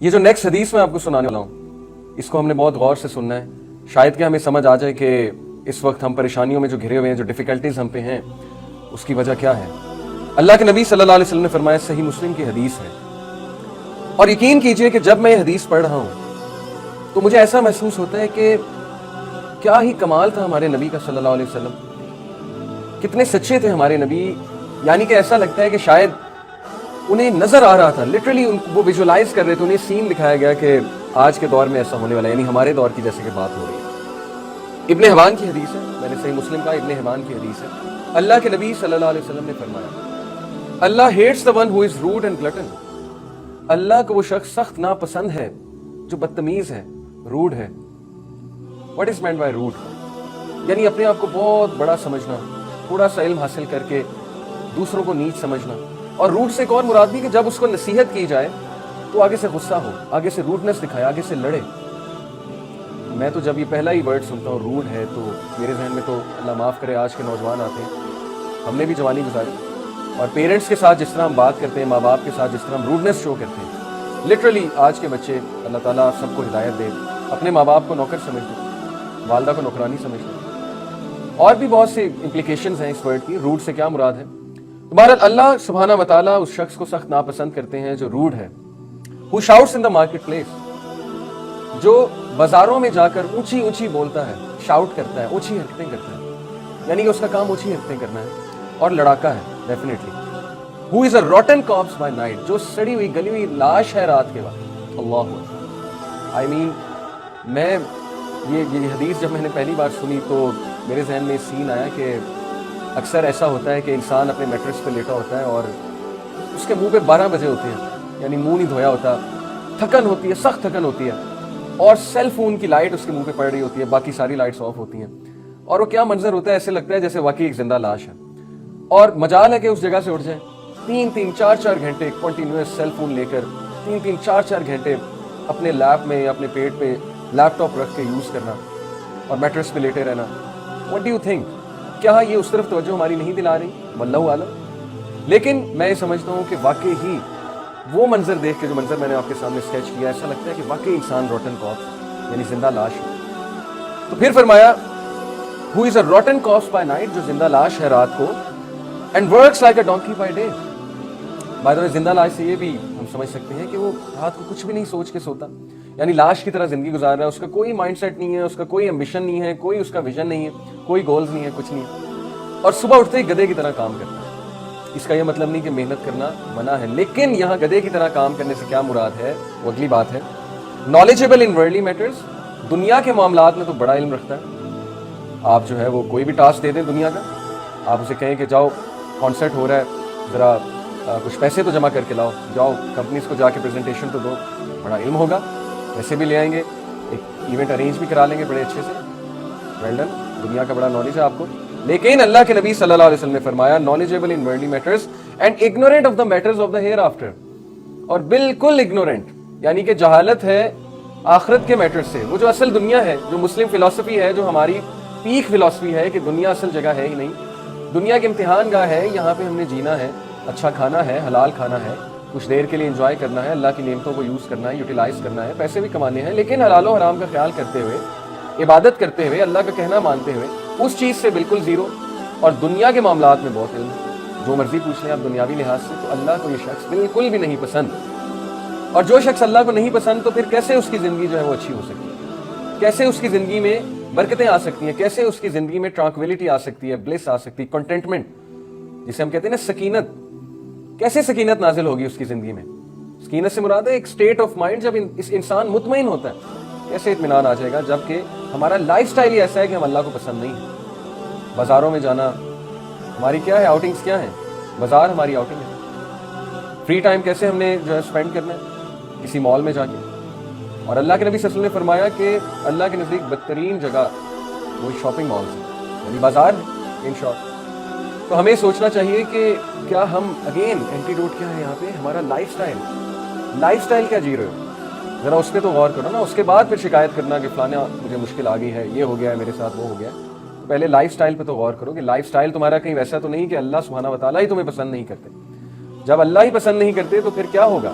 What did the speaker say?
یہ جو نیکسٹ حدیث میں آپ کو سنانے والا ہوں اس کو ہم نے بہت غور سے سننا ہے، شاید کہ ہمیں سمجھ آ جائے کہ اس وقت ہم پریشانیوں میں جو گھرے ہوئے ہیں، جو ڈیفیکلٹیز ہم پہ ہیں، اس کی وجہ کیا ہے۔ اللہ کے نبی صلی اللہ علیہ وسلم نے فرمایا، صحیح مسلم کی حدیث ہے، اور یقین کیجئے کہ جب میں یہ حدیث پڑھ رہا ہوں تو مجھے ایسا محسوس ہوتا ہے کہ کیا ہی کمال تھا ہمارے نبی کا صلی اللہ علیہ وسلم، کتنے سچے تھے ہمارے نبی۔ یعنی کہ ایسا لگتا ہے کہ شاید انہیں نظر آ رہا تھا، لٹرلی وہ ویژولائز کر رہے تھے، انہیں سین دکھایا گیا کہ آج کے دور میں ایسا ہونے والا ہے، یعنی ہمارے دور کی جیسے کہ بات ہو رہی ہے۔ ابن حبان کی حدیث ہے، میں نے صحیح مسلم کا ابن حبان کی حدیث ہے، اللہ کے نبی صلی اللہ علیہ وسلم نے فرمایا، اللہ hates the one who is rude and glutton۔ اللہ کو وہ شخص سخت ناپسند ہے جو بدتمیز ہے، روڈ ہے۔ What is meant by rude؟ یعنی اپنے آپ کو بہت بڑا سمجھنا، تھوڑا سا علم حاصل کر کے دوسروں کو نیچ سمجھنا، اور روڈ سے ایک اور مراد بھی کہ جب اس کو نصیحت کی جائے تو آگے سے غصہ ہو، آگے سے روڈنس دکھائے، آگے سے لڑے۔ میں تو جب یہ پہلا ہی ورڈ سنتا ہوں روڈ ہے تو میرے ذہن میں تو اللہ معاف کرے آج کے نوجوان آتے ہیں، ہم نے بھی جوانی گزاری، اور پیرنٹس کے ساتھ جس طرح ہم بات کرتے ہیں، ماں باپ کے ساتھ جس طرح ہم روڈنس شو کرتے ہیں، لٹرلی آج کے بچے، اللہ تعالیٰ سب کو ہدایت دے، اپنے ماں باپ کو نوکر سمجھتے، والدہ کو نوکرانی سمجھتے۔ اور بھی بہت سی امپلیکیشنز ہیں اس ورڈ کی، روڈ سے کیا مراد ہے۔ بہرحال اللہ سبحانہ و تعالیٰ اس شخص کو سخت ناپسند کرتے ہیں جو روڈ ہے، who shouts in the market place، جو بازاروں میں جا کر اونچی اونچی بولتا ہے، شاؤٹ کرتا ہے، اونچی حرکتیں کرتا ہے، یعنی کہ اس کا کام اونچی حرکتیں کرنا ہے، اور لڑاکا ہے definitely. who is a rotten corpse by night، جو سڑی ہوئی گلی ہوئی لاش ہے رات کے وقت۔ اللہ I mean میں یہ حدیث جب میں نے پہلی بار سنی تو میرے ذہن میں سین آیا کہ اکثر ایسا ہوتا ہے کہ انسان اپنے میٹرس پہ لیٹا ہوتا ہے اور اس کے منہ پہ 12 بجے ہوتے ہیں، یعنی منہ نہیں دھویا ہوتا، تھکن ہوتی ہے، سخت تھکن ہوتی ہے، اور سیل فون کی لائٹ اس کے منہ پہ پڑ رہی ہوتی ہے، باقی ساری لائٹس آف ہوتی ہیں، اور وہ کیا منظر ہوتا ہے، ایسے لگتا ہے جیسے واقعی ایک زندہ لاش ہے، اور مجال ہے کہ اس جگہ سے اٹھ جائیں۔ 3-3 4-4 گھنٹے کنٹینیوس سیل فون لے کر 3-3 4-4 گھنٹے اپنے لیپ میں یا اپنے پیٹ پہ لیپ ٹاپ رکھ کے یوز کرنا اور میٹرس پہ لیٹے رہنا۔ واٹ ڈو یو تھنک، کیا یہ اس طرف توجہ ہماری نہیں دلا رہی؟ واللہ عالم۔ لیکن میں یہ سمجھتا ہوں کہ واقعی ہی وہ منظر دیکھ کے، جو منظر میں نے آپ کے سامنے اسکیچ کیا، ایسا لگتا ہے کہ واقعی انسان روٹن کارپس، یعنی زندہ لاش ہے۔ تو پھر فرمایا who is a rotten corpse by night، جو زندہ لاش ہے رات کو، and works like a donkey by day۔ by the way زندہ لاش سے یہ بھی ہم سمجھ سکتے ہیں کہ وہ رات کو کچھ بھی نہیں سوچ کے سوتا، یعنی لاش کی طرح زندگی گزار رہا ہے، اس کا کوئی مائنڈ سیٹ نہیں ہے، اس کا کوئی ایمبیشن نہیں ہے، کوئی اس کا ویژن نہیں ہے، کوئی گولز نہیں ہے، کچھ نہیں ہے، اور صبح اٹھتے ہی گدھے کی طرح کام کرتا ہے۔ اس کا یہ مطلب نہیں کہ محنت کرنا منع ہے، لیکن یہاں گدھے کی طرح کام کرنے سے کیا مراد ہے، وہ اگلی بات ہے۔ knowledgeable in worldly matters، دنیا کے معاملات میں تو بڑا علم رکھتا ہے۔ آپ جو ہے وہ کوئی بھی ٹاسک دے دیں دنیا کا، آپ اسے کہیں کہ جاؤ کانسرٹ ہو رہا ہے، ذرا کچھ پیسے تو جمع کر کے لاؤ، جاؤ کمپنیز کو جا کے پریزنٹیشن تو دو، بڑا علم ہوگا، پیسے بھی لے آئیں گے، ایک ایونٹ ارینج بھی کرا لیں گے بڑے اچھے سے، ویل ڈن، دنیا کا بڑا نالج ہے آپ کو۔ لیکن اللہ کے نبی صلی اللہ علیہ وسلم نے فرمایا knowledgeable in worldly matters and ignorant of the matters of the hereafter، اور بالکل ignorant یعنی کہ جہالت ہے آخرت کے میٹر سے، وہ جو اصل دنیا ہے، جو مسلم فلسفی ہے، جو ہماری پیک فلسفی ہے کہ دنیا اصل جگہ ہے ہی نہیں، دنیا کے امتحان گاہ ہے، یہاں پہ ہم نے جینا ہے، اچھا کھانا ہے، حلال کھانا ہے، کچھ دیر کے لیے انجوائے کرنا ہے، اللہ کی نعمتوں کو یوز کرنا ہے، یوٹیلائز کرنا ہے، پیسے بھی کمانے ہیں، لیکن حلال و حرام کا خیال کرتے ہوئے، عبادت کرتے ہوئے، اللہ کا کہنا مانتے ہوئے، اس چیز سے بالکل زیرو، اور دنیا کے معاملات میں بہت علم، جو مرضی پوچھ لیں آپ دنیاوی لحاظ سے، تو اللہ کو یہ شخص بالکل بھی نہیں پسند۔ اور جو شخص اللہ کو نہیں پسند تو پھر کیسے اس کی زندگی جو ہے وہ اچھی ہو سکتی ہے، کیسے اس کی زندگی میں برکتیں آ سکتی ہیں، کیسے اس کی زندگی میں ٹرانکویلٹی آ سکتی ہے، بلیس آ سکتی ہے، کنٹینٹمنٹ جسے ہم کہتے ہیں نا، سکینت، کیسے سکینت نازل ہوگی اس کی زندگی میں؟ سکینت سے مراد ہے ایک سٹیٹ آف مائنڈ، جب انسان مطمئن ہوتا ہے، کیسے اطمینان آ جائے گا جبکہ ہمارا لائف سٹائل ہی ایسا ہے کہ ہم اللہ کو پسند نہیں ہے۔ بازاروں میں جانا ہماری کیا ہے، آؤٹنگز کیا ہیں، بازار ہماری آؤٹنگ ہے۔ فری ٹائم کیسے ہم نے جو ہے اسپینڈ کرنا ہے، کسی مال میں جا کے، اور اللہ کے نبی صلی اللہ علیہ وسلم نے فرمایا کہ اللہ کے نزدیک بدترین جگہ وہی شاپنگ مالز ہیں، یعنی بازار ہے ان شارٹ۔ تو ہمیں سوچنا چاہیے کہ کیا ہم اگین اینٹیڈوٹ کیا ہے یہاں پہ، ہمارا لائف سٹائل کیا جی رہے ہو، ذرا اس پہ تو غور کرو نا، اس کے بعد پھر شکایت کرنا کہ فلانا مجھے مشکل آ گئی ہے، یہ ہو گیا ہے میرے ساتھ، وہ ہو گیا ہے۔ پہلے لائف سٹائل پہ تو غور کرو کہ لائف سٹائل تمہارا کہیں ویسا تو نہیں کہ اللہ سبحانہ و تعالیٰ ہی تمہیں پسند نہیں کرتے۔ جب اللہ ہی پسند نہیں کرتے تو پھر کیا ہوگا؟